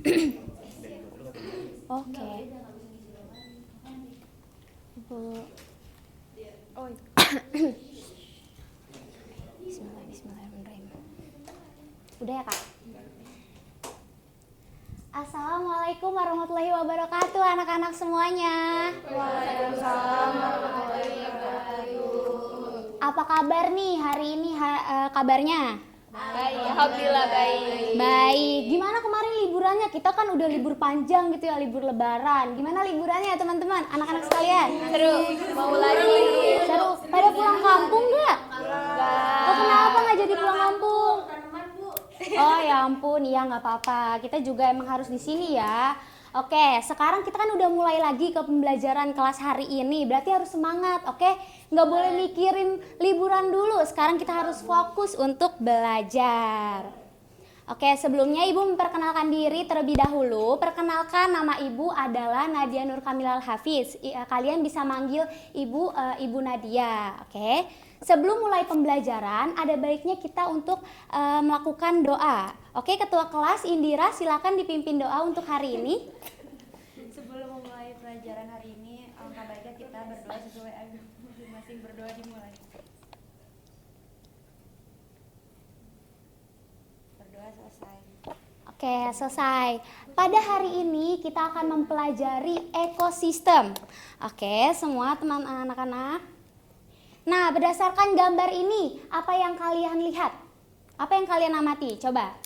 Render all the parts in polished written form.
Oke. Oh. Bismillahirrahmanirrahim. Udah ya, Kak? Assalamualaikum warahmatullahi wabarakatuh anak-anak semuanya. Waalaikumsalam warahmatullahi wabarakatuh. Apa kabar nih hari ini kabarnya? Baik, alhamdulillah baik. Baik. Gimana kemarin liburannya? Kita kan udah libur panjang gitu ya, libur lebaran. Gimana liburannya teman-teman, anak-anak sekalian? Seru, mau lagi. Seru. Pada pulang kampung nggak? Enggak. Oh, kenapa nggak jadi pulang kampung? Oh ya ampun, iya nggak apa-apa. Kita juga emang harus di sini ya. Oke, sekarang kita kan udah mulai lagi ke pembelajaran kelas hari ini. Berarti harus semangat, oke? Nggak boleh mikirin liburan dulu. Sekarang kita harus fokus untuk belajar. Oke, sebelumnya Ibu memperkenalkan diri terlebih dahulu. Perkenalkan, nama Ibu adalah Nadia Nur Kamilal Hafiz. Kalian bisa manggil Ibu Nadia, oke? Sebelum mulai pembelajaran, ada baiknya kita untuk melakukan doa. Oke, Ketua Kelas Indira, silakan dipimpin doa untuk hari ini. Sebelum memulai pelajaran hari ini, alangkah baiknya kita berdoa sesuai agama masing-masing. Berdoa dimulai. Berdoa selesai. Oke, selesai. Pada hari ini kita akan mempelajari ekosistem. Oke, semua teman anak-anak. Nah, berdasarkan gambar ini, apa yang kalian lihat? Apa yang kalian amati? Coba.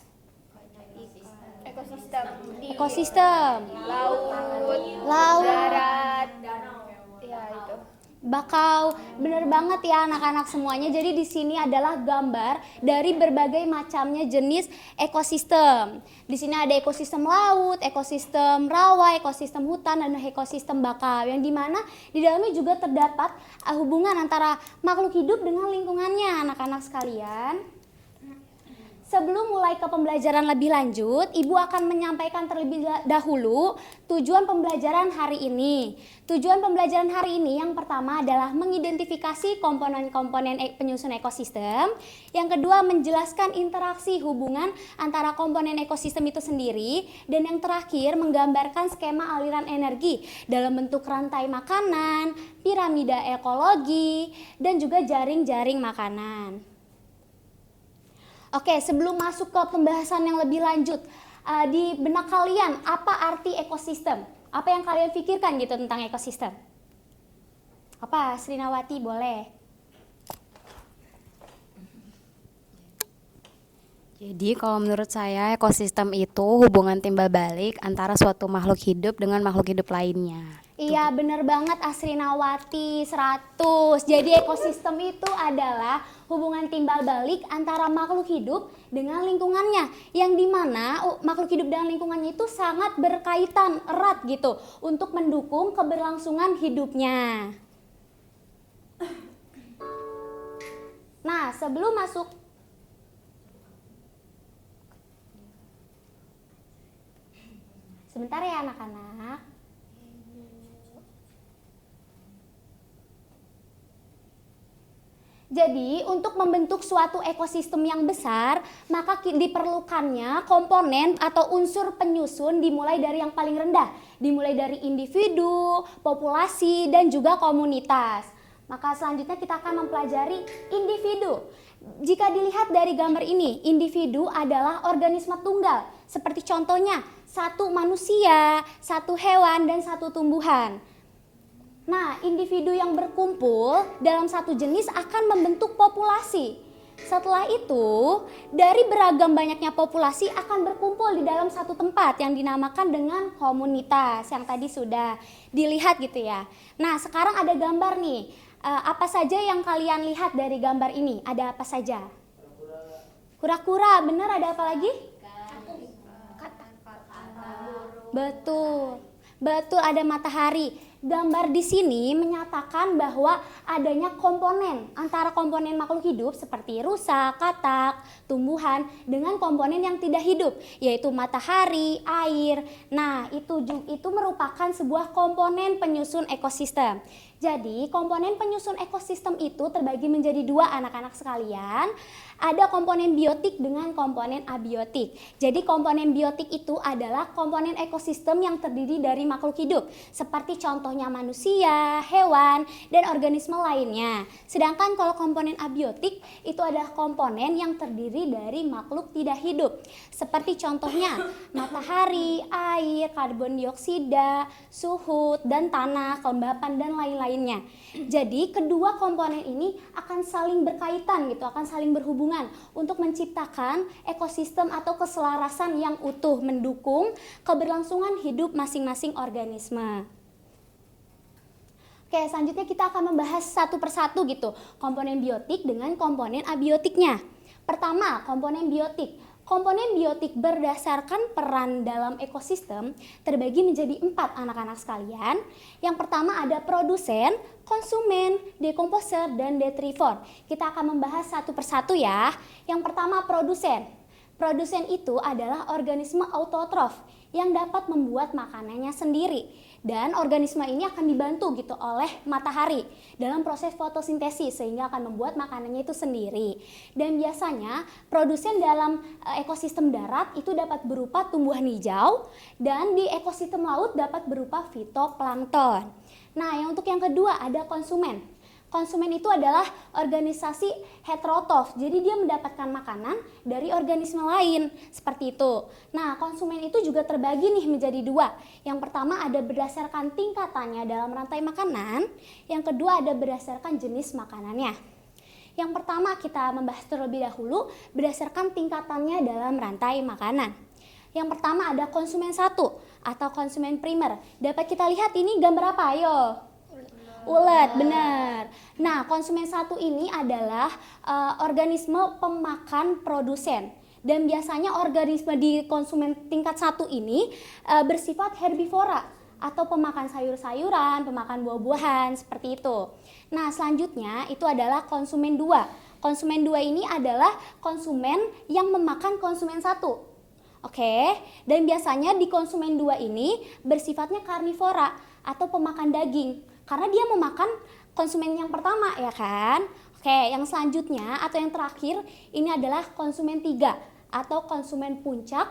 Ekosistem. Ekosistem. Laut. Darat. Ya itu. Bakau, bener banget ya anak-anak semuanya. Jadi di sini adalah gambar dari berbagai macamnya jenis ekosistem. Di sini ada ekosistem laut, ekosistem rawa, ekosistem hutan, dan ekosistem bakau. Yang dimana di dalamnya juga terdapat hubungan antara makhluk hidup dengan lingkungannya, anak-anak sekalian. Sebelum mulai ke pembelajaran lebih lanjut, Ibu akan menyampaikan terlebih dahulu tujuan pembelajaran hari ini. Tujuan pembelajaran hari ini yang pertama adalah mengidentifikasi komponen-komponen penyusun ekosistem. Yang kedua, menjelaskan interaksi hubungan antara komponen ekosistem itu sendiri. Dan yang terakhir, menggambarkan skema aliran energi dalam bentuk rantai makanan, piramida ekologi, dan juga jaring-jaring makanan. Oke, sebelum masuk ke pembahasan yang lebih lanjut, di benak kalian apa arti ekosistem? Apa yang kalian pikirkan gitu tentang ekosistem? Apa, Srinawati boleh? Jadi kalau menurut saya ekosistem itu hubungan timbal balik antara suatu makhluk hidup dengan makhluk hidup lainnya. Iya bener banget Asrinawati 100. Jadi ekosistem itu adalah hubungan timbal balik antara makhluk hidup dengan lingkungannya. Yang dimana makhluk hidup dengan lingkungannya itu sangat berkaitan erat gitu untuk mendukung keberlangsungan hidupnya. Nah sebelum masuk sebentar ya anak-anak. Jadi untuk membentuk suatu ekosistem yang besar, maka diperlukannya komponen atau unsur penyusun dimulai dari yang paling rendah. Dimulai dari individu, populasi, dan juga komunitas. Maka selanjutnya kita akan mempelajari individu. Jika dilihat dari gambar ini, individu adalah organisme tunggal. Seperti contohnya, satu manusia, satu hewan, dan satu tumbuhan. Nah, individu yang berkumpul dalam satu jenis akan membentuk populasi. Setelah itu, dari beragam banyaknya populasi akan berkumpul di dalam satu tempat yang dinamakan dengan komunitas, yang tadi sudah dilihat gitu ya. Nah, sekarang ada gambar nih. Apa saja yang kalian lihat dari gambar ini? Ada apa saja? Kura-kura, bener, ada apa lagi? Betul. Betul, ada matahari. Gambar di sini menyatakan bahwa adanya komponen antara komponen makhluk hidup seperti rusa, katak, tumbuhan dengan komponen yang tidak hidup yaitu matahari, air. Nah, itu merupakan sebuah komponen penyusun ekosistem. Jadi komponen penyusun ekosistem itu terbagi menjadi dua anak-anak sekalian. Ada komponen biotik dengan komponen abiotik. Jadi komponen biotik itu adalah komponen ekosistem yang terdiri dari makhluk hidup, seperti contohnya manusia, hewan, dan organisme lainnya. Sedangkan kalau komponen abiotik itu adalah komponen yang terdiri dari makhluk tidak hidup, seperti contohnya matahari, air, karbon dioksida, suhu, dan tanah, kelembapan, dan lain-lainnya. Jadi kedua komponen ini akan saling berkaitan gitu, akan saling berhubungan untuk menciptakan ekosistem atau keselarasan yang utuh mendukung keberlangsungan hidup masing-masing organisme. Oke, selanjutnya kita akan membahas satu persatu gitu, komponen biotik dengan komponen abiotiknya. Pertama, komponen biotik. Komponen biotik berdasarkan peran dalam ekosistem terbagi menjadi 4 anak-anak sekalian. Yang pertama ada produsen, konsumen, dekomposer, dan detrivor. Kita akan membahas satu persatu ya. Yang pertama produsen. Produsen itu adalah organisme autotrof yang dapat membuat makanannya sendiri. Dan organisme ini akan dibantu gitu oleh matahari dalam proses fotosintesis sehingga akan membuat makanannya itu sendiri. Dan biasanya produsen dalam ekosistem darat itu dapat berupa tumbuhan hijau dan di ekosistem laut dapat berupa fitoplankton. Nah, untuk yang kedua ada konsumen. Konsumen itu adalah organisasi heterotrof, jadi dia mendapatkan makanan dari organisme lain, seperti itu. Nah, konsumen itu juga terbagi nih menjadi dua. Yang pertama ada berdasarkan tingkatannya dalam rantai makanan, yang kedua ada berdasarkan jenis makanannya. Yang pertama kita membahas terlebih dahulu berdasarkan tingkatannya dalam rantai makanan. Yang pertama ada konsumen 1 atau konsumen primer. Dapat kita lihat ini gambar apa? Ayo. Ulet, benar. Nah, konsumen 1 ini adalah organisme pemakan produsen. Dan biasanya organisme di konsumen tingkat 1 ini bersifat herbivora atau pemakan sayur-sayuran, pemakan buah-buahan, seperti itu. Nah, selanjutnya itu adalah konsumen 2. Konsumen 2 ini adalah konsumen yang memakan konsumen 1. Oke, dan biasanya di konsumen 2 ini bersifatnya karnivora atau pemakan daging. Karena dia memakan konsumen yang pertama, ya kan? Oke, yang selanjutnya atau yang terakhir ini adalah konsumen 3 atau konsumen puncak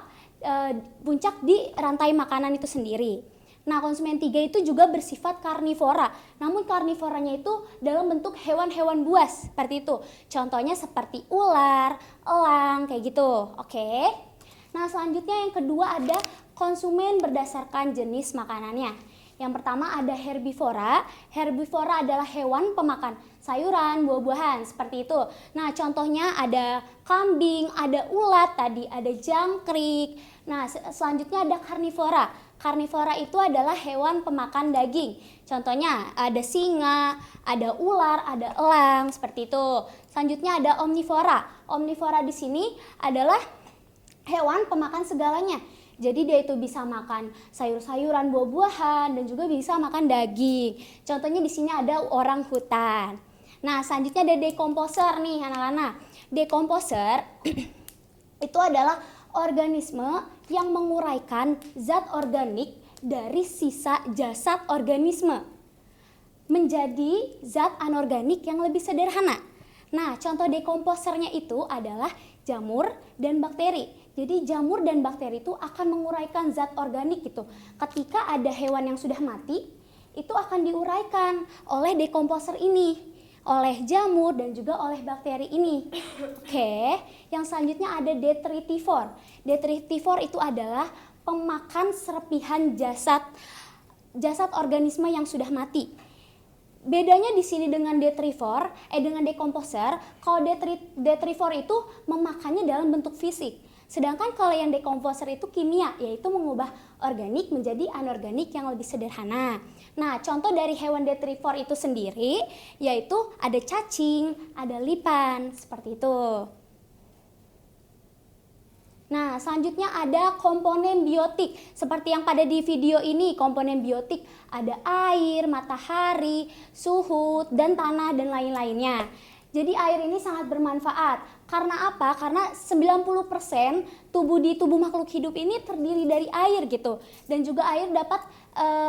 di rantai makanan itu sendiri. Nah, konsumen 3 itu juga bersifat karnivora. Namun karnivoranya itu dalam bentuk hewan-hewan buas, seperti itu. Contohnya seperti ular, elang, kayak gitu. Oke. Nah, selanjutnya yang kedua ada konsumen berdasarkan jenis makanannya. Yang pertama ada herbivora. Herbivora adalah hewan pemakan sayuran, buah-buahan, seperti itu. Nah, contohnya ada kambing, ada ulat tadi, ada jangkrik. Nah, selanjutnya ada karnivora. Karnivora itu adalah hewan pemakan daging. Contohnya ada singa, ada ular, ada elang, seperti itu. Selanjutnya ada omnivora. Omnivora di sini adalah hewan pemakan segalanya. Jadi dia itu bisa makan sayur-sayuran, buah-buahan, dan juga bisa makan daging. Contohnya di sini ada orang hutan. Nah, selanjutnya ada dekomposer nih anak-anak. Dekomposer itu adalah organisme yang menguraikan zat organik dari sisa jasad organisme menjadi zat anorganik yang lebih sederhana. Nah, contoh dekomposernya itu adalah jamur dan bakteri. Jadi jamur dan bakteri itu akan menguraikan zat organik gitu. Ketika ada hewan yang sudah mati, itu akan diuraikan oleh dekomposer ini, oleh jamur dan juga oleh bakteri ini. Oke, yang selanjutnya ada detritivor. Detritivor itu adalah pemakan serpihan jasad organisme yang sudah mati. Bedanya di sini dengan dengan dekomposer, kalau detrivor itu memakannya dalam bentuk fisik. Sedangkan kalau yang dekomposer itu kimia, yaitu mengubah organik menjadi anorganik yang lebih sederhana. Nah, contoh dari hewan detrivor itu sendiri, yaitu ada cacing, ada lipan, seperti itu. Nah, selanjutnya ada komponen biotik. Seperti yang pada di video ini, komponen biotik ada air, matahari, suhu, dan tanah, dan lain-lainnya. Jadi air ini sangat bermanfaat. Karena apa? Karena 90% di tubuh makhluk hidup ini terdiri dari air gitu. Dan juga air dapat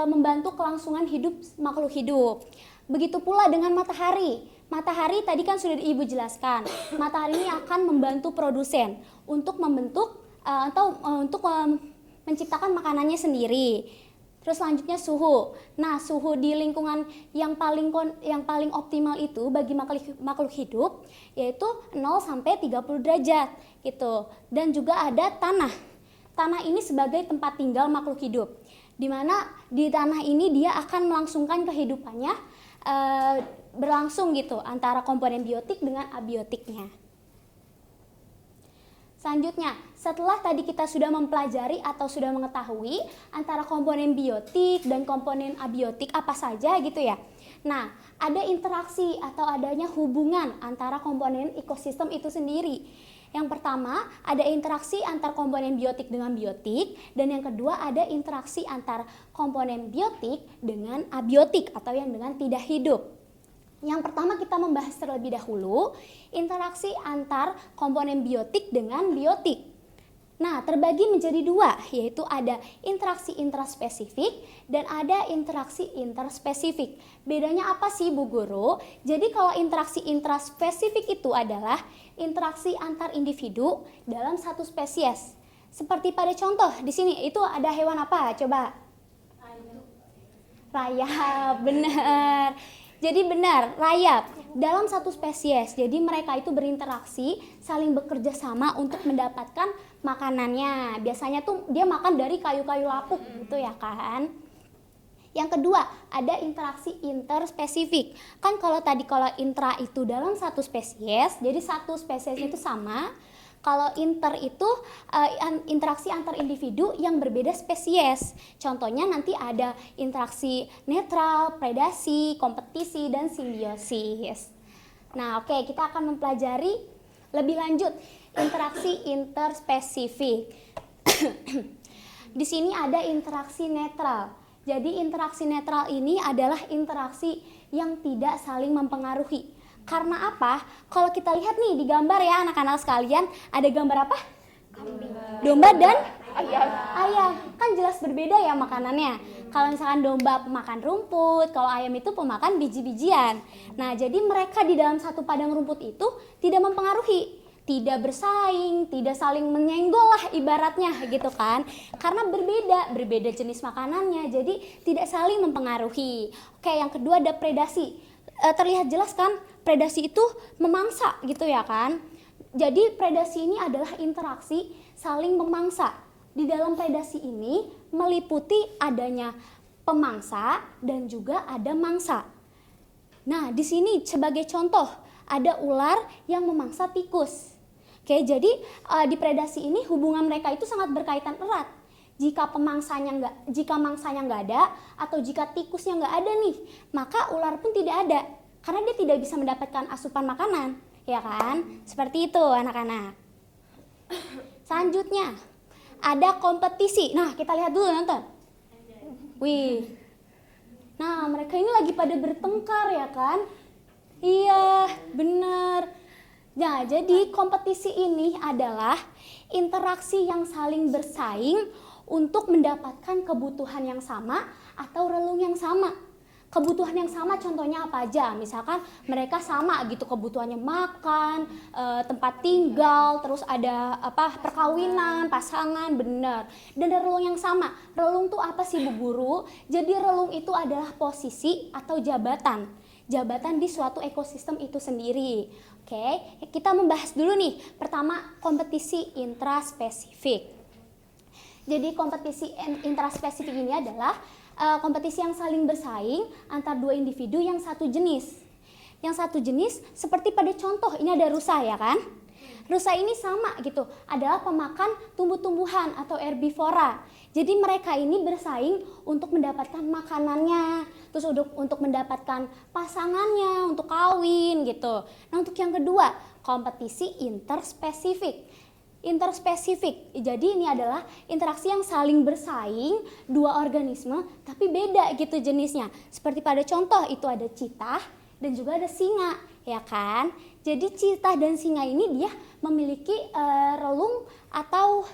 membantu kelangsungan hidup makhluk hidup. Begitu pula dengan matahari. Matahari tadi kan sudah Ibu jelaskan. Matahari ini akan membantu produsen untuk membentuk menciptakan makanannya sendiri. Terus selanjutnya suhu. Nah, suhu di lingkungan yang paling optimal itu bagi makhluk hidup yaitu 0 sampai 30 derajat gitu. Dan juga ada tanah. Tanah ini sebagai tempat tinggal makhluk hidup. Di mana di tanah ini dia akan melangsungkan kehidupannya berlangsung gitu antara komponen biotik dengan abiotiknya. Selanjutnya, setelah tadi kita sudah mempelajari atau sudah mengetahui antara komponen biotik dan komponen abiotik apa saja gitu ya. Nah, ada interaksi atau adanya hubungan antara komponen ekosistem itu sendiri. Yang pertama, ada interaksi antar komponen biotik dengan biotik, dan yang kedua ada interaksi antar komponen biotik dengan abiotik atau yang dengan tidak hidup. Yang pertama kita membahas terlebih dahulu interaksi antar komponen biotik dengan biotik. Nah, terbagi menjadi dua, yaitu ada interaksi intraspesifik dan ada interaksi interspesifik. Bedanya apa sih Bu Guru? Jadi kalau interaksi intraspesifik itu adalah interaksi antar individu dalam satu spesies. Seperti pada contoh di sini itu ada hewan apa? Coba. Rayap, benar. Jadi benar, rayap dalam satu spesies. Jadi mereka itu berinteraksi, saling bekerja sama untuk mendapatkan makanannya. Biasanya tuh dia makan dari kayu-kayu lapuk gitu ya kan. Yang kedua, ada interaksi interspesifik. Kan kalau intra itu dalam satu spesies, jadi satu spesies itu sama. Kalau inter itu interaksi antar individu yang berbeda spesies. Contohnya nanti ada interaksi netral, predasi, kompetisi, dan simbiosis. Nah, oke, kita akan mempelajari lebih lanjut interaksi interspesifik. Di sini ada interaksi netral. Jadi interaksi netral ini adalah interaksi yang tidak saling mempengaruhi. Karena apa? Kalau kita lihat nih di gambar ya anak-anak sekalian, ada gambar apa? Kambing. Domba dan ayam. Kan jelas berbeda ya makanannya. Kalau misalkan domba pemakan rumput, kalau ayam itu pemakan biji-bijian. Nah, jadi mereka di dalam satu padang rumput itu tidak mempengaruhi, tidak bersaing, tidak saling menyenggol lah ibaratnya gitu kan. Karena berbeda jenis makanannya, jadi tidak saling mempengaruhi. Oke, yang kedua ada predasi. Terlihat jelas kan? Predasi itu memangsa gitu ya kan. Jadi predasi ini adalah interaksi saling memangsa. Di dalam predasi ini meliputi adanya pemangsa dan juga ada mangsa. Nah, di sini sebagai contoh ada ular yang memangsa tikus. Oke, jadi di predasi ini hubungan mereka itu sangat berkaitan erat. Jika mangsanya nggak ada atau jika tikusnya nggak ada nih, maka ular pun tidak ada. Karena dia tidak bisa mendapatkan asupan makanan, ya kan? Seperti itu anak-anak. Selanjutnya, ada kompetisi. Nah, kita lihat dulu nonton. Wih. Nah, mereka ini lagi pada bertengkar ya kan? Iya, benar. Nah, jadi kompetisi ini adalah interaksi yang saling bersaing untuk mendapatkan kebutuhan yang sama atau relung yang sama. Kebutuhan yang sama contohnya apa aja? Misalkan mereka sama gitu kebutuhannya makan, tempat tinggal, terus ada perkawinan, pasangan, benar. Dan ada relung yang sama. Relung tuh apa sih Bu Guru? Jadi relung itu adalah posisi atau jabatan di suatu ekosistem itu sendiri. Oke, kita membahas dulu nih. Pertama, kompetisi intraspesifik. Jadi kompetisi intraspesifik ini adalah kompetisi yang saling bersaing antar dua individu yang satu jenis. Yang satu jenis seperti pada contoh ini ada rusa ya kan? Rusa ini sama gitu, adalah pemakan tumbuh-tumbuhan atau herbivora. Jadi mereka ini bersaing untuk mendapatkan makanannya, terus untuk mendapatkan pasangannya, untuk kawin gitu. Nah, untuk yang kedua, kompetisi interspesifik. Interspesifik, jadi ini adalah interaksi yang saling bersaing dua organisme tapi beda gitu jenisnya. Seperti pada contoh itu ada citah dan juga ada singa, ya kan? Jadi citah dan singa ini dia memiliki relung atau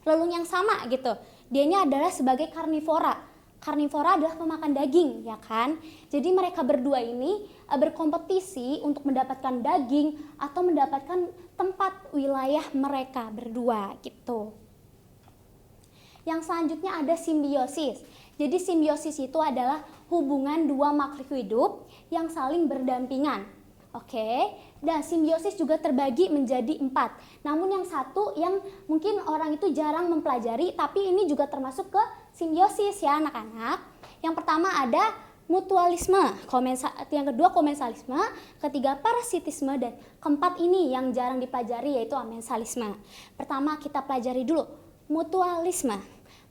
relung yang sama gitu. Dianya adalah sebagai karnivora. Karnivora adalah pemakan daging, ya kan? Jadi mereka berdua ini berkompetisi untuk mendapatkan daging atau mendapatkan tempat wilayah mereka berdua gitu. Yang selanjutnya ada simbiosis. Jadi simbiosis itu adalah hubungan dua makhluk hidup yang saling berdampingan. Oke, dan simbiosis juga terbagi menjadi 4. Namun yang satu yang mungkin orang itu jarang mempelajari, tapi ini juga termasuk ke simbiosis ya anak-anak. Yang pertama ada mutualisme, yang kedua komensalisme, ketiga parasitisme, dan keempat ini yang jarang dipelajari yaitu amensalisme. Pertama kita pelajari dulu mutualisme.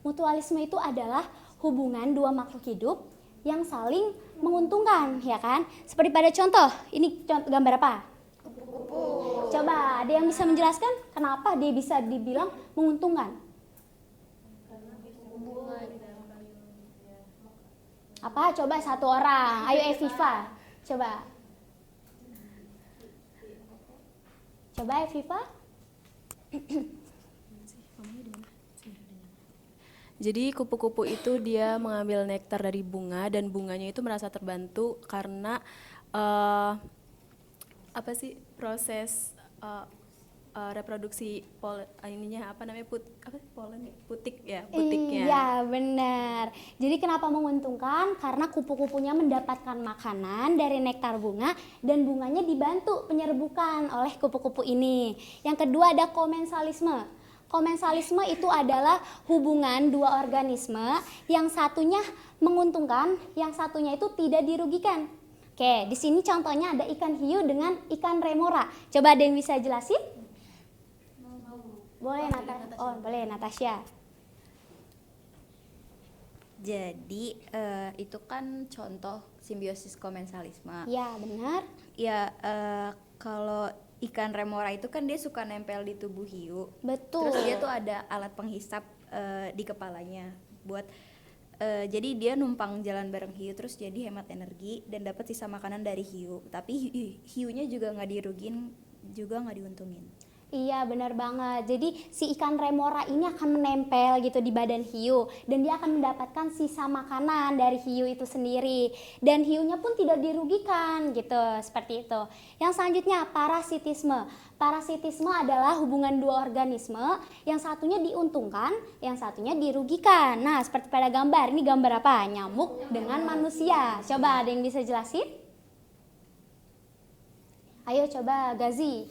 Mutualisme itu adalah hubungan dua makhluk hidup yang saling menguntungkan, ya kan? Seperti pada contoh, ini gambar apa? Kupu-kupu. Coba ada yang bisa menjelaskan kenapa dia bisa dibilang menguntungkan? Apa? Coba satu orang. Ayo Eviva. Coba. Coba Eviva. Jadi kupu-kupu itu dia mengambil nektar dari bunga dan bunganya itu merasa terbantu karena proses reproduksi putiknya. Iya benar. Jadi kenapa menguntungkan? Karena kupu-kupunya mendapatkan makanan dari nektar bunga dan bunganya dibantu penyerbukan oleh kupu-kupu ini. Yang kedua ada komensalisme. Komensalisme itu adalah hubungan dua organisme yang satunya menguntungkan, yang satunya itu tidak dirugikan. Oke, di sini contohnya ada ikan hiu dengan ikan remora. Coba ada yang bisa jelasin? Boleh Natasha. Oh, boleh Natasha. Jadi itu kan contoh simbiosis komensalisme. Ya, benar. Ya kalau ikan remora itu kan dia suka nempel di tubuh hiu. Betul. Terus dia tuh ada alat penghisap di kepalanya buat jadi dia numpang jalan bareng hiu terus jadi hemat energi dan dapat sisa makanan dari hiu. Tapi hiunya juga nggak dirugin, juga nggak diuntungin. Iya benar banget. Jadi si ikan remora ini akan menempel gitu di badan hiu dan dia akan mendapatkan sisa makanan dari hiu itu sendiri dan hiunya pun tidak dirugikan gitu, seperti itu. Yang selanjutnya parasitisme. Parasitisme adalah hubungan dua organisme yang satunya diuntungkan, yang satunya dirugikan. Nah, seperti pada gambar. Ini gambar apa? Nyamuk dengan manusia. Coba ada yang bisa jelasin? Ayo coba Gazi.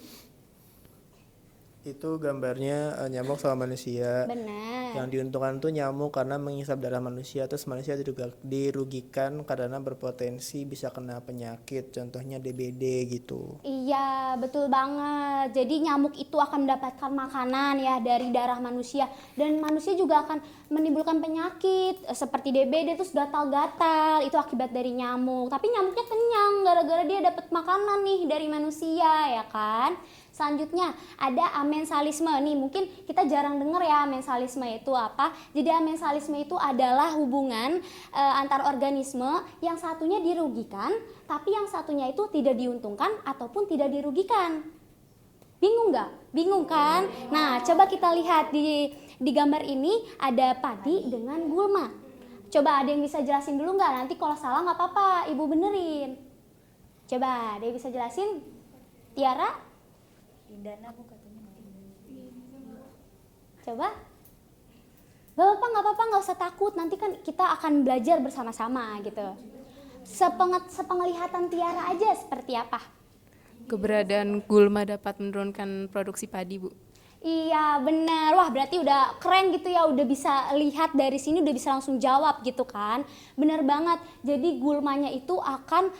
Itu gambarnya nyamuk sama manusia. Benar. Yang diuntungkan tuh nyamuk karena menghisap darah manusia, terus manusia juga dirugikan karena berpotensi bisa kena penyakit, contohnya DBD gitu. Iya, betul banget. Jadi nyamuk itu akan mendapatkan makanan ya dari darah manusia dan manusia juga akan menimbulkan penyakit seperti DBD, terus gatal-gatal, itu akibat dari nyamuk. Tapi nyamuknya kenyang gara-gara dia dapat makanan nih dari manusia, ya kan? Selanjutnya ada amensalisme. Nih mungkin kita jarang dengar ya amensalisme itu apa. Jadi amensalisme itu adalah hubungan antar organisme yang satunya dirugikan, tapi yang satunya itu tidak diuntungkan ataupun tidak dirugikan. Bingung nggak? Bingung kan? Nah, coba kita lihat di gambar ini ada padi dengan gulma. Coba ada yang bisa jelasin dulu nggak? Nanti kalau salah nggak apa-apa, Ibu benerin. Coba ada yang bisa jelasin? Tiara? Coba. Gak apa-apa, nggak usah takut. Nanti kan kita akan belajar bersama-sama gitu. Sepenglihatan Tiara aja seperti apa? Keberadaan gulma dapat menurunkan produksi padi, Bu. Iya benar, wah berarti udah keren gitu ya, udah bisa lihat dari sini, udah bisa langsung jawab gitu kan. Bener banget, jadi gulmanya itu akan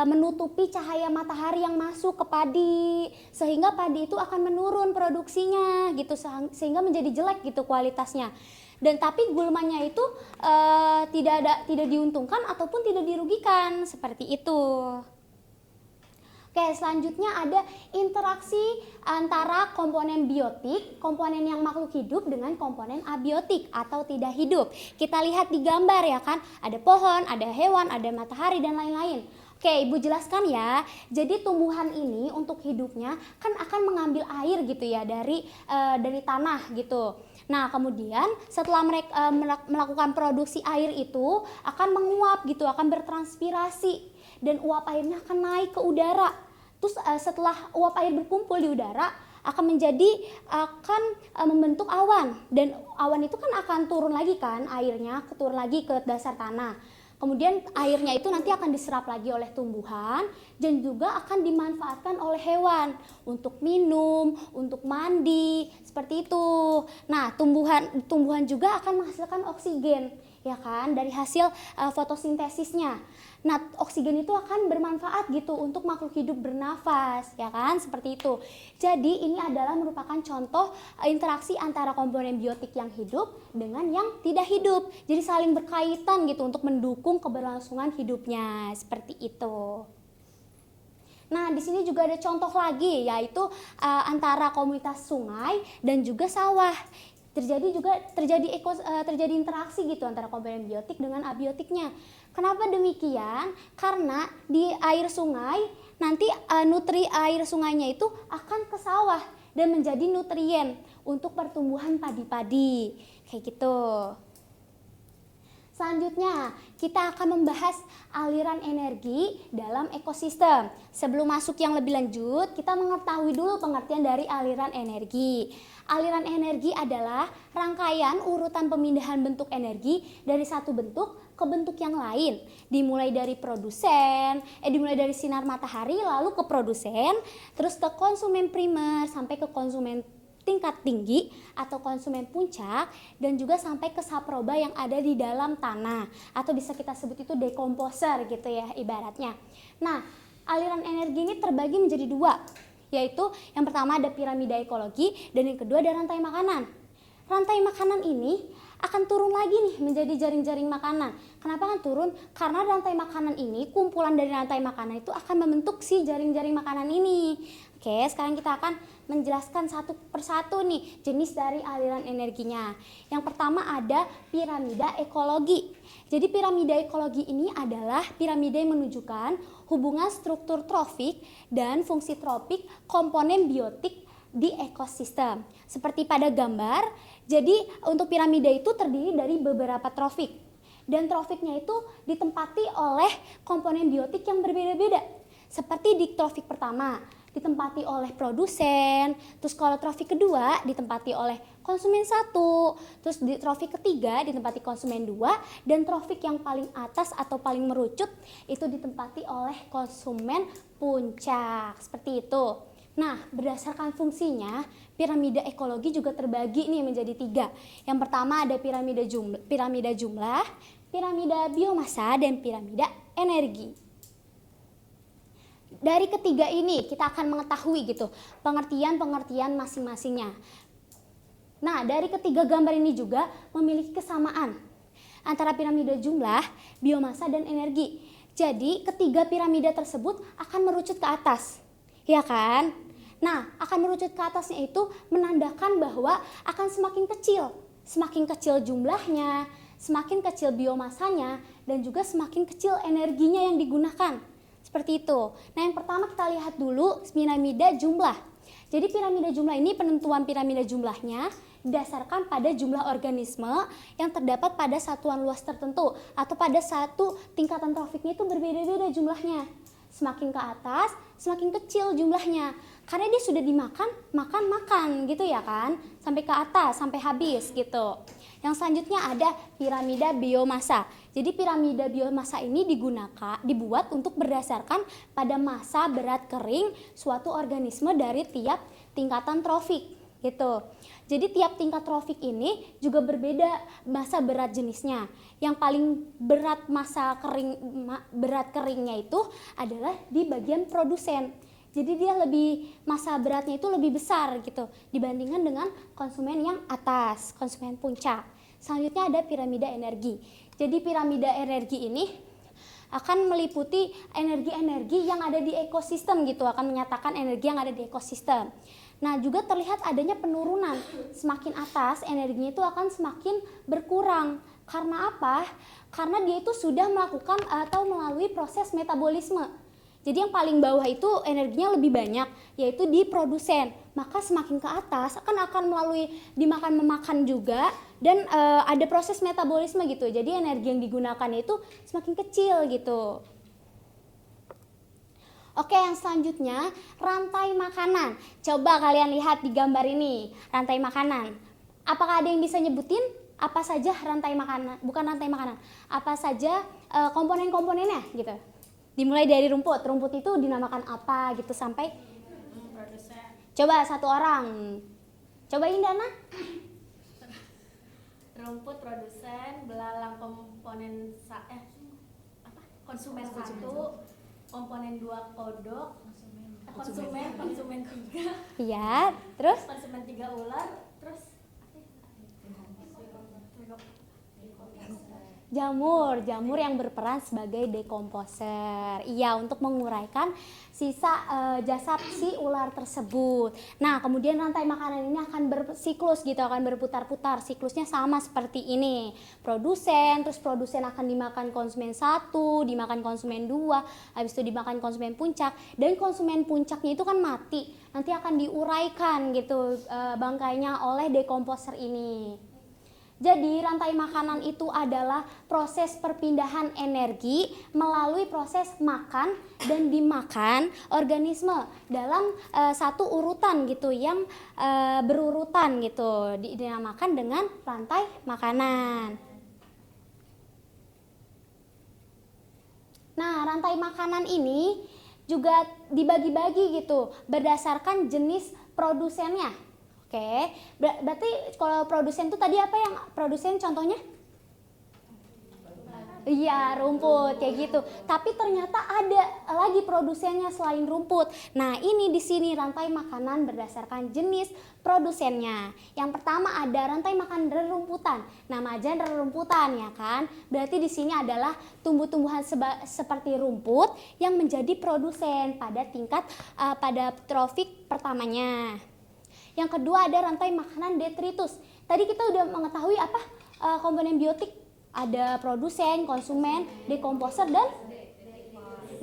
menutupi cahaya matahari yang masuk ke padi, sehingga padi itu akan menurun produksinya gitu, sehingga menjadi jelek gitu kualitasnya. Dan tapi gulmanya itu tidak diuntungkan ataupun tidak dirugikan, seperti itu. Oke, selanjutnya ada interaksi antara komponen biotik, komponen yang makhluk hidup dengan komponen abiotik atau tidak hidup. Kita lihat di gambar ya kan, ada pohon, ada hewan, ada matahari dan lain-lain. Oke, Ibu jelaskan ya. Jadi tumbuhan ini untuk hidupnya kan akan mengambil air gitu ya dari tanah gitu. Nah, kemudian setelah mereka melakukan produksi air itu akan menguap gitu, akan bertranspirasi dan uap airnya akan naik ke udara. Terus setelah uap air berkumpul di udara akan membentuk awan, dan awan itu kan akan turun lagi kan, airnya turun lagi ke dasar tanah. Kemudian airnya itu nanti akan diserap lagi oleh tumbuhan dan juga akan dimanfaatkan oleh hewan untuk minum, untuk mandi, seperti itu. Nah, tumbuhan juga akan menghasilkan oksigen, ya kan, dari hasil fotosintesisnya. Nah, oksigen itu akan bermanfaat gitu untuk makhluk hidup bernafas, ya kan, seperti itu. Jadi ini adalah merupakan contoh interaksi antara komponen biotik yang hidup dengan yang tidak hidup. Jadi saling berkaitan gitu untuk mendukung keberlangsungan hidupnya, seperti itu. Nah, di sini juga ada contoh lagi, yaitu antara komunitas sungai dan juga sawah. Terjadi interaksi gitu antara komponen biotik dengan abiotiknya. Kenapa demikian? Karena di air sungai nanti nutri air sungainya itu akan ke sawah dan menjadi nutrien untuk pertumbuhan padi-padi, kayak gitu. Selanjutnya, kita akan membahas aliran energi dalam ekosistem. Sebelum masuk yang lebih lanjut, kita mengetahui dulu pengertian dari aliran energi. Aliran energi adalah rangkaian urutan pemindahan bentuk energi dari satu bentuk ke bentuk yang lain. Dimulai dari sinar matahari lalu ke produsen, terus ke konsumen primer sampai ke konsumen tingkat tinggi atau konsumen puncak, dan juga sampai ke saproba yang ada di dalam tanah, atau bisa kita sebut itu dekomposer gitu ya ibaratnya. Nah, aliran energi ini terbagi menjadi dua, yaitu yang pertama ada piramida ekologi dan yang kedua ada rantai makanan. Rantai makanan ini akan turun lagi nih menjadi jaring-jaring makanan. Kenapa akan turun? Karena rantai makanan ini, kumpulan dari rantai makanan itu akan membentuk si jaring-jaring makanan ini. Oke, sekarang kita akan menjelaskan satu persatu nih jenis dari aliran energinya. Yang pertama ada piramida ekologi. Jadi piramida ekologi ini adalah piramida yang menunjukkan hubungan struktur trofik dan fungsi tropik komponen biotik di ekosistem. Seperti pada gambar, jadi untuk piramida itu terdiri dari beberapa trofik. Dan trofiknya itu ditempati oleh komponen biotik yang berbeda-beda. Seperti di trofik pertama ditempati oleh produsen, terus kalau trofik kedua ditempati oleh konsumen 1, terus di trofik ketiga ditempati konsumen 2, dan trofik yang paling atas atau paling merucut itu ditempati oleh konsumen puncak, seperti itu. Nah, berdasarkan fungsinya, piramida ekologi juga terbagi nih menjadi 3. Yang pertama ada piramida jumlah, piramida biomasa, dan piramida energi. Dari ketiga ini kita akan mengetahui gitu pengertian-pengertian masing-masingnya. Nah, dari ketiga gambar ini juga memiliki kesamaan antara piramida jumlah, biomasa, dan energi. Jadi ketiga piramida tersebut akan merucut ke atas, ya kan? Nah, akan merucut ke atasnya itu menandakan bahwa akan semakin kecil jumlahnya, semakin kecil biomasanya, dan juga semakin kecil energinya yang digunakan. Seperti itu. Nah, yang pertama kita lihat dulu piramida jumlah. Jadi piramida jumlah ini, penentuan piramida jumlahnya didasarkan pada jumlah organisme yang terdapat pada satuan luas tertentu atau pada satu tingkatan trofiknya itu berbeda-beda jumlahnya. Semakin ke atas, semakin kecil jumlahnya. Karena dia sudah dimakan gitu ya kan, sampai ke atas, sampai habis gitu. Yang selanjutnya ada piramida biomasa. Jadi piramida biomasa ini dibuat untuk berdasarkan pada massa berat kering suatu organisme dari tiap tingkatan trofik gitu. Jadi tiap tingkat trofik ini juga berbeda massa berat jenisnya. Yang paling berat berat keringnya itu adalah di bagian produsen. Jadi dia massa beratnya itu lebih besar gitu dibandingkan dengan konsumen yang atas, konsumen puncak. Selanjutnya ada piramida energi. Jadi piramida energi ini akan meliputi energi-energi yang ada di ekosistem gitu, akan menyatakan energi yang ada di ekosistem. Nah, juga terlihat adanya penurunan. Semakin atas energinya itu akan semakin berkurang. Karena apa? Karena dia itu sudah melakukan atau melalui proses metabolisme. Jadi yang paling bawah itu energinya lebih banyak, yaitu di produsen. Maka semakin ke atas akan melalui dimakan memakan juga, dan ada proses metabolisme gitu. Jadi energi yang digunakan itu semakin kecil gitu. Oke, yang selanjutnya rantai makanan. Coba kalian lihat di gambar ini, rantai makanan. Apakah ada yang bisa nyebutin apa saja rantai makanan? Bukan rantai makanan. Apa saja komponen-komponennya gitu. Dimulai dari rumput. Rumput itu dinamakan apa gitu sampai Produsen. coba satu orang. Cobain Dana. Rumput produsen, belalang komponen konsumen 1, komponen 2 kodok, konsumen 3, Iya, terus konsumen 3 ular, terus jamur yang berperan sebagai dekomposer. Iya, untuk menguraikan sisa jasad si ular tersebut. Nah, kemudian rantai makanan ini akan bersiklus gitu, akan berputar-putar. Siklusnya sama seperti ini. Produsen, terus produsen akan dimakan konsumen 1, dimakan konsumen 2, habis itu dimakan konsumen puncak. Dan konsumen puncaknya itu kan mati. Nanti akan diuraikan gitu bangkainya oleh dekomposer ini. Jadi rantai makanan itu adalah proses perpindahan energi melalui proses makan dan dimakan organisme dalam satu urutan gitu yang berurutan gitu, dinamakan dengan rantai makanan. Nah, rantai makanan ini juga dibagi-bagi gitu berdasarkan jenis produsennya. Oke, berarti kalau produsen itu tadi apa yang produsen contohnya? Iya, rumput kayak gitu. Tapi ternyata ada lagi produsennya selain rumput. Nah, ini di sini rantai makanan berdasarkan jenis produsennya. Yang pertama ada rantai makanan rerumputan. Nama aja rerumputan ya kan. Berarti di sini adalah tumbuh-tumbuhan seperti rumput yang menjadi produsen pada tingkat pada trofik pertamanya. Yang kedua ada rantai makanan detritus. Tadi kita udah mengetahui apa komponen biotik. Ada produsen, konsumen, dekomposer, dan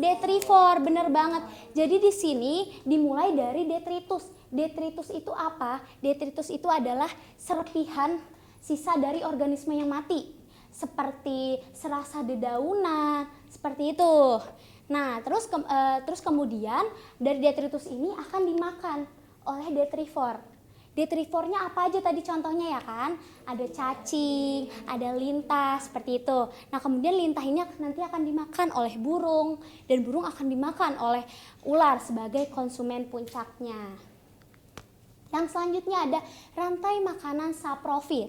detrivor. Bener banget. Jadi di sini dimulai dari detritus. Detritus itu apa? Detritus itu adalah serpihan sisa dari organisme yang mati. Seperti serasa dedaunan, seperti itu. Nah, terus kemudian dari detritus ini akan dimakan oleh detrivor. Detrivornya apa aja tadi contohnya ya kan? Ada cacing, ada lintah seperti itu. Nah, kemudian lintah ini nanti akan dimakan oleh burung dan burung akan dimakan oleh ular sebagai konsumen puncaknya. Yang selanjutnya ada rantai makanan saprofit.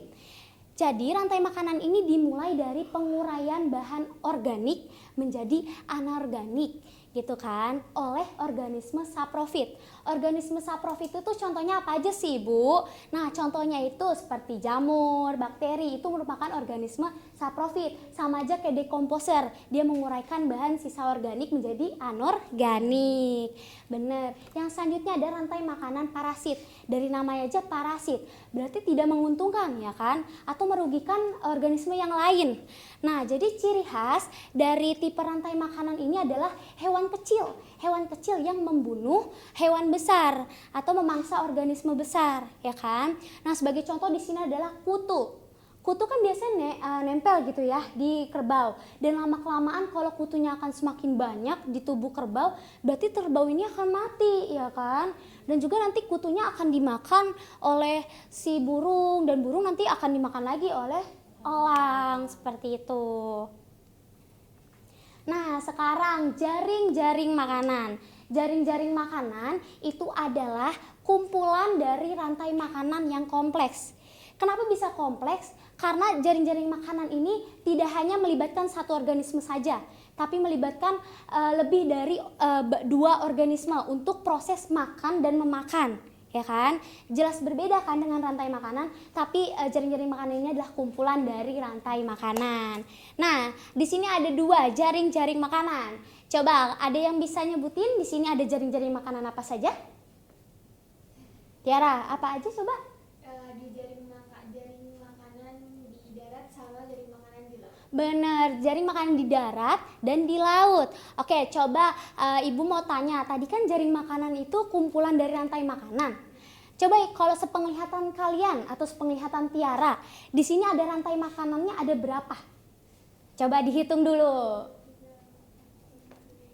Jadi rantai makanan ini dimulai dari penguraian bahan organik menjadi anorganik gitu kan oleh organisme saprofit. Organisme saprofit itu contohnya apa aja sih Bu? Nah, contohnya itu seperti jamur, bakteri, itu merupakan organisme saprofit. Sama aja kayak dekomposer, dia menguraikan bahan sisa organik menjadi anorganik. Bener. Yang selanjutnya ada rantai makanan parasit. Dari namanya aja parasit, berarti tidak menguntungkan ya kan, atau merugikan organisme yang lain. Nah, jadi ciri khas dari tipe rantai makanan ini adalah hewan kecil yang membunuh hewan besar atau memangsa organisme besar, ya kan? Nah, sebagai contoh di sini adalah kutu. Kutu kan biasanya nempel gitu ya di kerbau, dan lama-kelamaan kalau kutunya akan semakin banyak di tubuh kerbau, berarti kerbau ini akan mati, ya kan? Dan juga nanti kutunya akan dimakan oleh si burung, dan burung nanti akan dimakan lagi oleh elang, seperti itu. Nah, sekarang jaring-jaring makanan. Jaring-jaring makanan itu adalah kumpulan dari rantai makanan yang kompleks. Kenapa bisa kompleks? Karena jaring-jaring makanan ini tidak hanya melibatkan satu organisme saja, tapi melibatkan lebih dari 2 organisme untuk proses makan dan memakan. Ya kan, jelas berbeda kan dengan rantai makanan, tapi jaring-jaring makanan ini adalah kumpulan dari rantai makanan. Nah, di sini ada 2 jaring-jaring makanan. Coba ada yang bisa nyebutin di sini ada jaring-jaring makanan apa saja? Tiara, apa aja coba? Di jaring makanan di darat sama jaring makanan di laut. Bener, jaring makanan di darat dan di laut. Oke, coba Ibu mau tanya, tadi kan jaring makanan itu kumpulan dari rantai makanan. Coba kalau sepenglihatan kalian atau sepenglihatan Tiara, di sini ada rantai makanannya ada berapa? Coba dihitung dulu.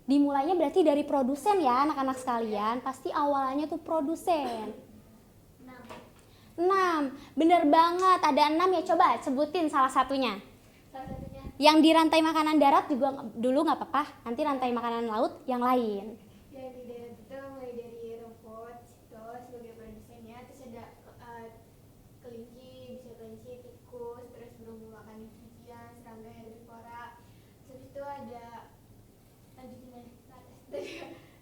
Dimulainya berarti dari produsen ya anak-anak sekalian, pasti awalnya tuh produsen. 6. Bener banget, ada 6 ya, coba sebutin salah satunya. Yang di rantai makanan darat juga dulu nggak apa-apa, nanti rantai makanan laut yang lain. Yang di darat itu mulai dari rumput, itu sebagai produsennya, terus ada kelinci, bisa kelinci, tikus, terus burung makan cucian, serangga herbivora. Terus itu ada lanjutin ya,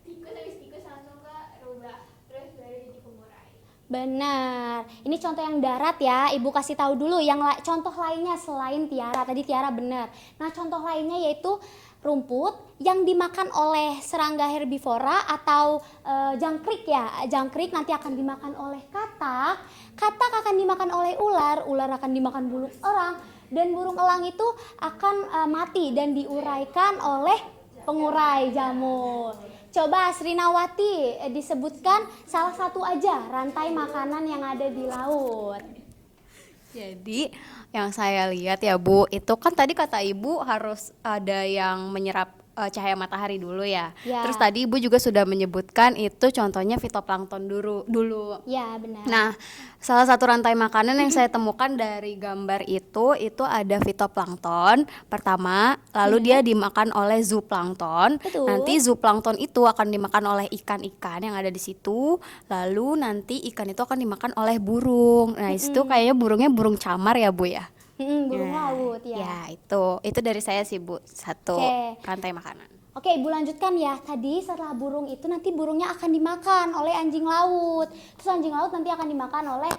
tikus, habis tikus langsung ke rubah, terus baru jadi pengurai. Benar. Ini contoh yang darat ya. Ibu kasih tahu dulu yang contoh lainnya selain Tiara. Tadi Tiara benar. Nah, contoh lainnya yaitu rumput yang dimakan oleh serangga herbivora atau jangkrik ya. Jangkrik nanti akan dimakan oleh katak. Katak akan dimakan oleh ular. Ular akan dimakan burung elang. Dan burung elang itu akan mati dan diuraikan oleh pengurai jamur. Coba Srinawati disebutkan salah satu aja rantai makanan yang ada di laut. Jadi yang saya lihat ya Bu, itu kan tadi kata Ibu harus ada yang menyerap cahaya matahari dulu ya. Ya. Terus tadi Ibu juga sudah menyebutkan itu contohnya fitoplankton dulu. Ya, benar. Nah, salah satu rantai makanan yang saya temukan dari gambar itu ada fitoplankton pertama, lalu dia dimakan oleh zooplankton. Betul. Nanti zooplankton itu akan dimakan oleh ikan-ikan yang ada di situ, lalu nanti ikan itu akan dimakan oleh burung. Nah, itu kayaknya burungnya burung camar ya Bu ya. Burung Nah, laut ya. Ya, itu dari saya sih Bu, satu Oke. rantai makanan. Oke, Ibu lanjutkan ya. Tadi setelah burung itu nanti burungnya akan dimakan oleh anjing laut. Terus anjing laut nanti akan dimakan oleh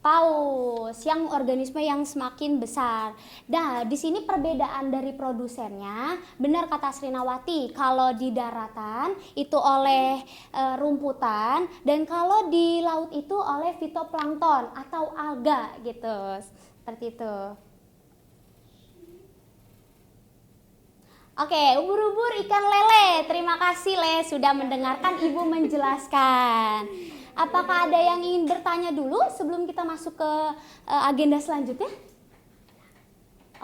paus yang organisme yang semakin besar. Nah, di sini perbedaan dari produsennya, benar kata Srinawati, kalau di daratan itu oleh rumputan dan kalau di laut itu oleh fitoplankton atau alga gitu. Seperti itu. Oke, ubur-ubur ikan lele. Terima kasih Le sudah mendengarkan Ibu menjelaskan. Apakah ada yang ingin bertanya dulu sebelum kita masuk ke agenda selanjutnya?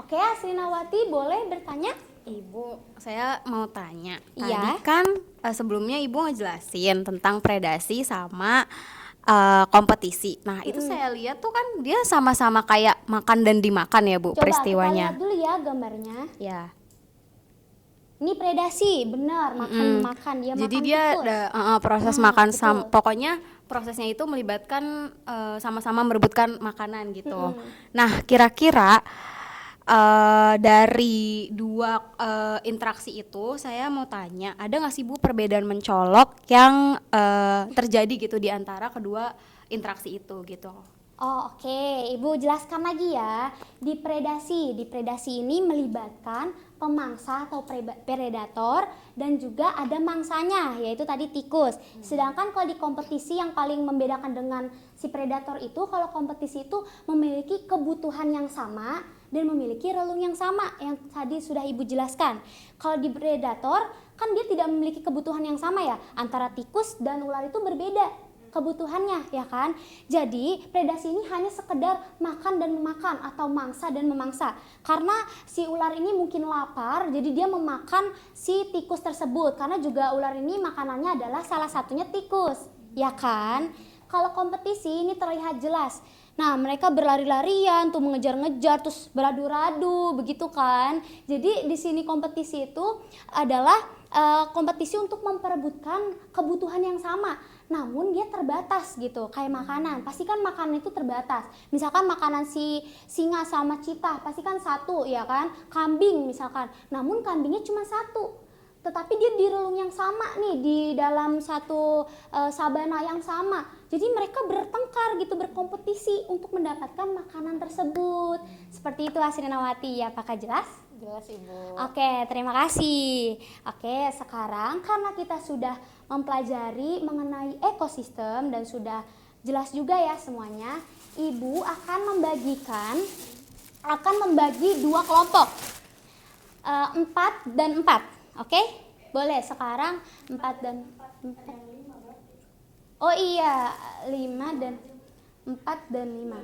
Oke, Srinawati boleh bertanya? Ibu, saya mau tanya. Tadi Iya. kan sebelumnya Ibu ngejelasin tentang predasi sama kompetisi. Nah, itu saya lihat tuh kan dia sama-sama kayak makan dan dimakan ya Bu, Coba peristiwanya. kita lihat dulu ya gambarnya. Ya. Ini predasi, benar, makan dia Jadi makan dia tikus. ada proses makan betul. pokoknya prosesnya itu melibatkan sama-sama merebutkan makanan gitu. Nah, kira-kira dari dua interaksi itu saya mau tanya, ada nggak sih Bu perbedaan mencolok yang terjadi gitu di antara kedua interaksi itu gitu? Oh, oke. Ibu jelaskan lagi ya. Di predasi ini melibatkan pemangsa atau predator dan juga ada mangsanya, yaitu tadi tikus. Sedangkan kalau di kompetisi yang paling membedakan dengan si predator itu, kalau kompetisi itu memiliki kebutuhan yang sama dan memiliki relung yang sama yang tadi sudah Ibu jelaskan. Kalau di predator kan dia tidak memiliki kebutuhan yang sama ya, antara tikus dan ular itu berbeda kebutuhannya ya kan. Jadi predasi ini hanya sekedar makan dan memakan atau mangsa dan memangsa. Karena si ular ini mungkin lapar, jadi dia memakan si tikus tersebut. Karena juga ular ini makanannya adalah salah satunya tikus, ya kan? Kalau kompetisi ini terlihat jelas. Nah, mereka berlari-larian tuh mengejar-ngejar terus beradu-radu begitu kan. Jadi di sini kompetisi itu adalah kompetisi untuk memperebutkan kebutuhan yang sama. Namun dia terbatas gitu, kayak makanan. Pasti kan makanan itu terbatas. Misalkan makanan si singa sama citah, pasti kan satu ya kan. Kambing misalkan, namun kambingnya cuma satu. Tetapi dia di relung yang sama nih, di dalam satu sabana yang sama. Jadi mereka bertengkar gitu, berkompetisi untuk mendapatkan makanan tersebut. Seperti itu Srinawati, apakah jelas? Jelas Ibu. Oke, terima kasih. Oke, sekarang karena kita sudah mempelajari mengenai ekosistem dan sudah jelas juga ya semuanya, Ibu akan membagikan akan membagi dua kelompok, 4 dan 4. Oke? Boleh sekarang 4 dan 4. Oh iya, 5 dan 4 dan 5.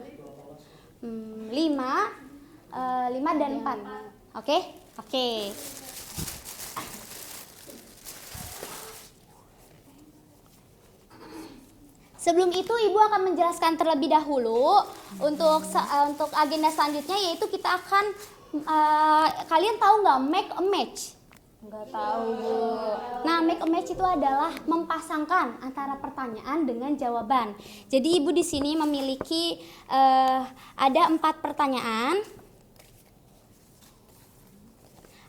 5 dan 4. Oke? Oke. Sebelum itu Ibu akan menjelaskan terlebih dahulu untuk agenda selanjutnya, yaitu kita akan kalian tahu nggak make a match? Nggak tahu, Bu. Nah, make a match itu adalah mempasangkan antara pertanyaan dengan jawaban. Jadi Ibu di sini memiliki ada 4 pertanyaan.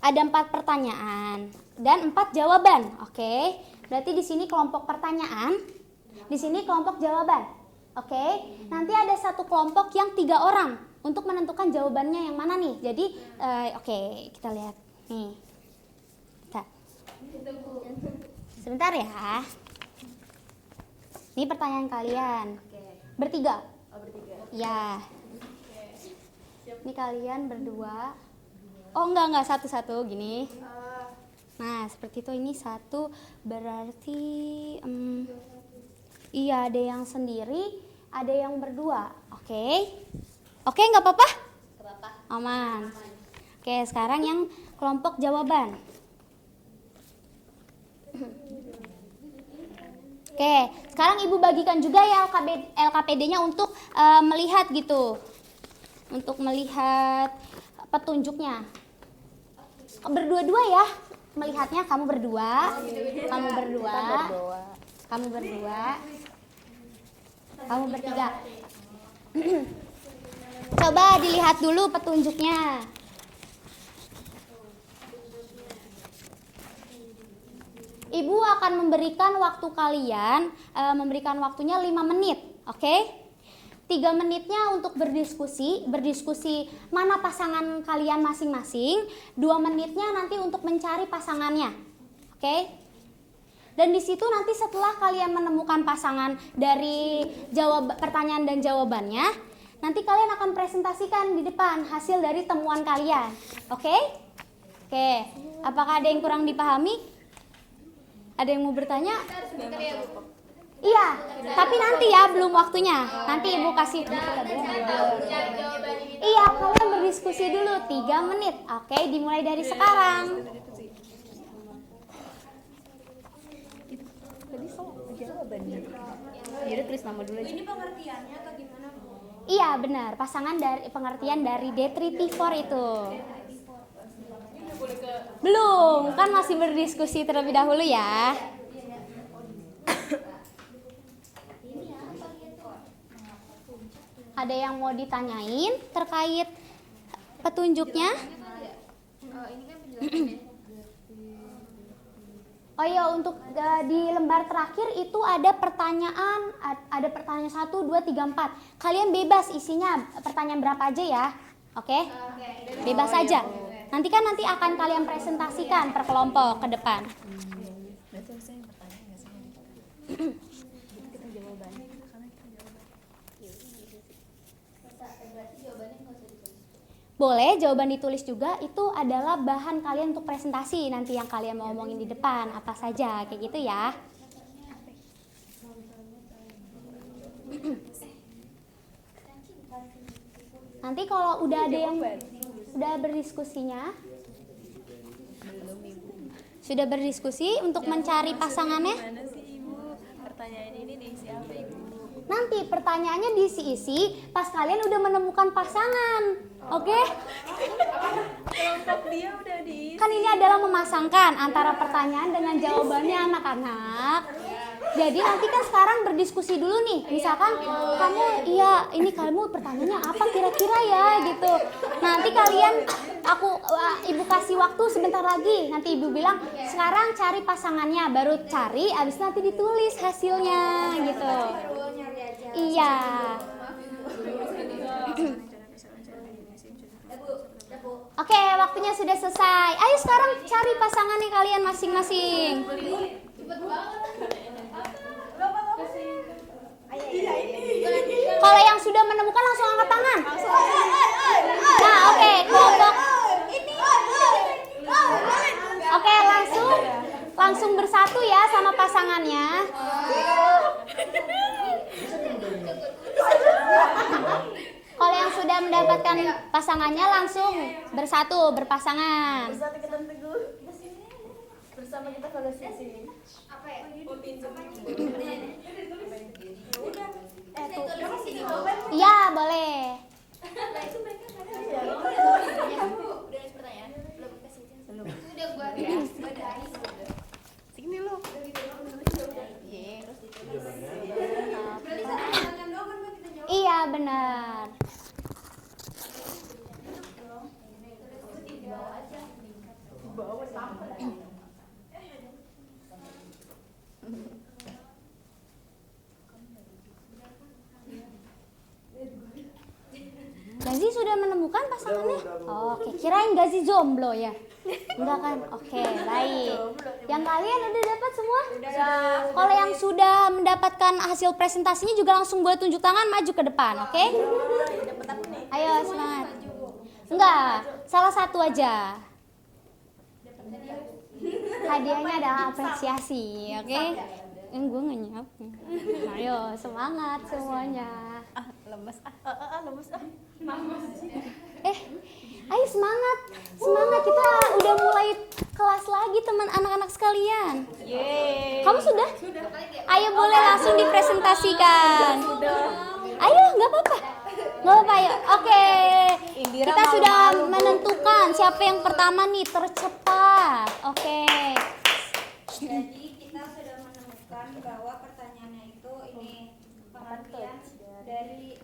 Ada 4 pertanyaan dan 4 jawaban. Oke. Berarti di sini kelompok pertanyaan, di sini kelompok jawaban. Oke. Nanti ada satu kelompok yang 3 orang untuk menentukan jawabannya yang mana nih. Jadi oke, kita lihat. Nih. Sebentar ya. Ini pertanyaan kalian. Bertiga. Ya. Ini kalian berdua. Oh enggak, satu-satu gini. Nah, seperti itu. Ini satu berarti iya, ada yang sendiri, ada yang berdua. Oke. Oke, enggak apa-apa? Aman. Oke, sekarang yang kelompok jawaban. Oke, sekarang Ibu bagikan juga ya LKPD-nya untuk melihat gitu. Untuk melihat petunjuknya. Berdua-dua ya melihatnya, kamu berdua, kamu berdua, kamu bertiga. Coba dilihat dulu petunjuknya. Ibu akan memberikan waktu kalian, memberikan waktunya 5 menit, oke? 3 menitnya untuk berdiskusi mana pasangan kalian masing-masing. 2 menitnya nanti untuk mencari pasangannya, oke? Dan di situ nanti setelah kalian menemukan pasangan dari pertanyaan dan jawabannya, nanti kalian akan presentasikan di depan hasil dari temuan kalian, oke? Oke, apakah ada yang kurang dipahami? Ada yang mau bertanya? Iya, tapi nanti ya, belum waktunya. Nanti Ibu kasih. Iya, kalian berdiskusi dulu 3 menit. Oke, dimulai dari sekarang. Jadi tulis nama dulu aja. Ini pengertiannya atau gimana, Bu? Iya, benar. Pengertian dari detritivore itu. Belum, kan masih berdiskusi terlebih dahulu ya. Ada yang mau ditanyain terkait petunjuknya? Oh iya, untuk di lembar terakhir itu ada pertanyaan 1, 2, 3, 4. Kalian bebas isinya pertanyaan berapa aja ya. Oke? Bebas aja. Nanti akan kalian presentasikan per kelompok ke depan. Boleh, jawaban ditulis juga, itu adalah bahan kalian untuk presentasi nanti yang kalian mau omongin di depan, apa saja, kayak gitu ya. Nanti kalau udah ada yang udah berdiskusinya, sudah berdiskusi untuk mencari pasangannya. Mana sih Ibu? Pertanyaan ini diisi apa Ibu? Nanti pertanyaannya diisi-isi pas kalian udah menemukan pasangan. Oke? Kelompok dia udah diisi. Kan ini adalah memasangkan antara pertanyaan dengan jawabannya anak-anak. Jadi nanti kan sekarang berdiskusi dulu nih. Misalkan kamu pertanyaannya apa kira-kira ya gitu. Nanti kalian Ibu kasih waktu sebentar lagi. Nanti Ibu bilang sekarang cari pasangannya, baru cari abis nanti ditulis hasilnya gitu. Iya. Oke, waktunya sudah selesai. Ayo sekarang cari pasangannya kalian masing-masing. Kalau yang sudah menemukan langsung angkat tangan. Nah, tangannya. Kalau yang sudah mendapatkan pasangannya langsung bersatu, berpasangan. Bersama kita kalau sisi. Apa ya? Iya, boleh. Udah gua Sini lu. Iya, benar. Gazi sudah menemukan pasangannya? Oke, kirain Gazi jomblo ya? Enggak kan? Oke, baik. Yang kalian udah dapat semua? Kalau yang sudah mendapatkan hasil presentasinya juga langsung boleh tunjuk tangan, maju ke depan, oke? Ayo, semangat. Enggak, salah satu aja. Hadiahnya adalah apresiasi, oke? Gue nggak nyiapin. Ayo, semangat semuanya. Lemes. Ayo semangat, semangat, kita udah mulai kelas lagi teman anak-anak sekalian. Kamu sudah? Ayo boleh langsung dipresentasikan. Ayo, nggak apa-apa, ayo. Oke, kita sudah menentukan siapa yang pertama nih tercepat. Oke. Jadi kita sudah menemukan bahwa pertanyaannya itu ini pengertian dari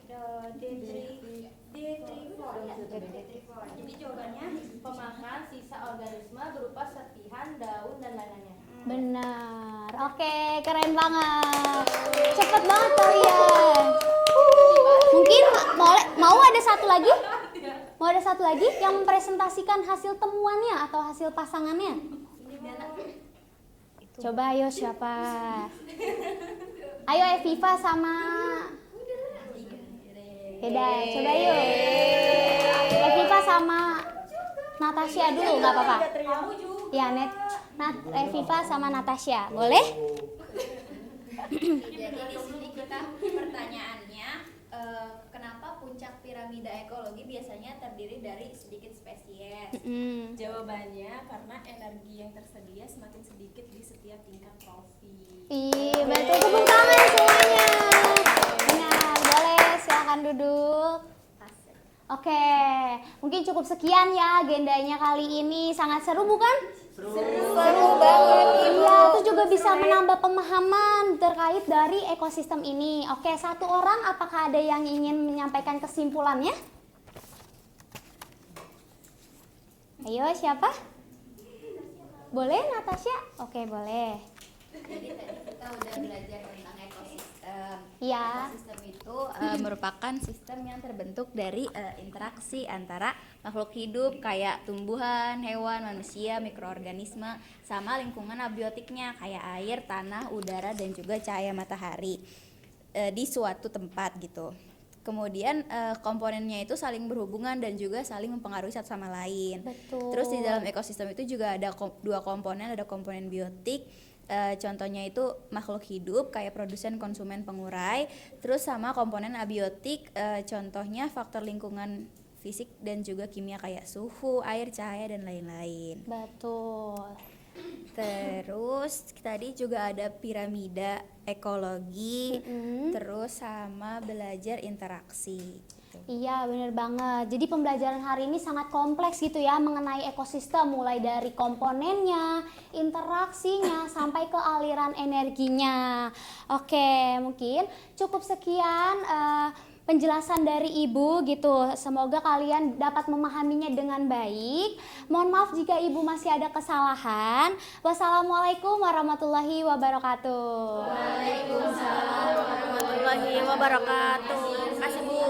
D34. Jadi jawabannya Pemakan sisa organisme berupa serpihan, daun, dan lain-lainnya. Benar. Oke, keren banget. Cepet banget kalian. Mungkin mau ada satu lagi? Mau ada satu lagi yang mempresentasikan hasil temuannya atau hasil pasangannya? Coba ayo siapa? Ayo Eviva sama Beda, coba yuk. Eviva sama Natasha dulu, nggak apa-apa. Ya, Eviva sama Natasha, boleh? Jadi di sini kita pertanyaannya kenapa puncak piramida ekologi biasanya terdiri dari sedikit spesies? Jawabannya karena energi yang tersedia semakin sedikit di setiap tingkat trofi. Ih, betul, tepuk tangan semuanya. Benar, boleh silakan duduk. Oke, mungkin cukup sekian ya agendanya kali ini. Sangat seru bukan? Seru banget. Iya, itu juga bisa menambah pemahaman terkait dari ekosistem ini. Oke, satu orang apakah ada yang ingin menyampaikan kesimpulannya? Ayo, siapa? Boleh, Natasha? Oke, boleh. Jadi tadi kita udah belajar tentang ekosistem. Iya. Ekosistem itu merupakan sistem yang terbentuk dari interaksi antara makhluk hidup kayak tumbuhan, hewan, manusia, mikroorganisme, sama lingkungan abiotiknya kayak air, tanah, udara, dan juga cahaya matahari di suatu tempat gitu. Kemudian komponennya itu saling berhubungan dan juga saling mempengaruhi satu sama lain. Betul. Terus di dalam ekosistem itu juga ada dua komponen, ada komponen biotik. Contohnya itu makhluk hidup kayak produsen, konsumen, pengurai. Terus sama komponen abiotik, contohnya faktor lingkungan fisik dan juga kimia kayak suhu, air, cahaya, dan lain-lain. Betul. Terus tadi juga ada piramida ekologi, terus sama belajar interaksi gitu. Iya, bener banget. Jadi pembelajaran hari ini sangat kompleks gitu ya mengenai ekosistem, mulai dari komponennya, interaksinya, sampai ke aliran energinya. Oke, mungkin cukup sekian penjelasan dari Ibu gitu. Semoga kalian dapat memahaminya dengan baik. Mohon maaf jika Ibu masih ada kesalahan. Wassalamualaikum warahmatullahi wabarakatuh. Waalaikumsalam warahmatullahi wabarakatuh. Terima kasih Bu.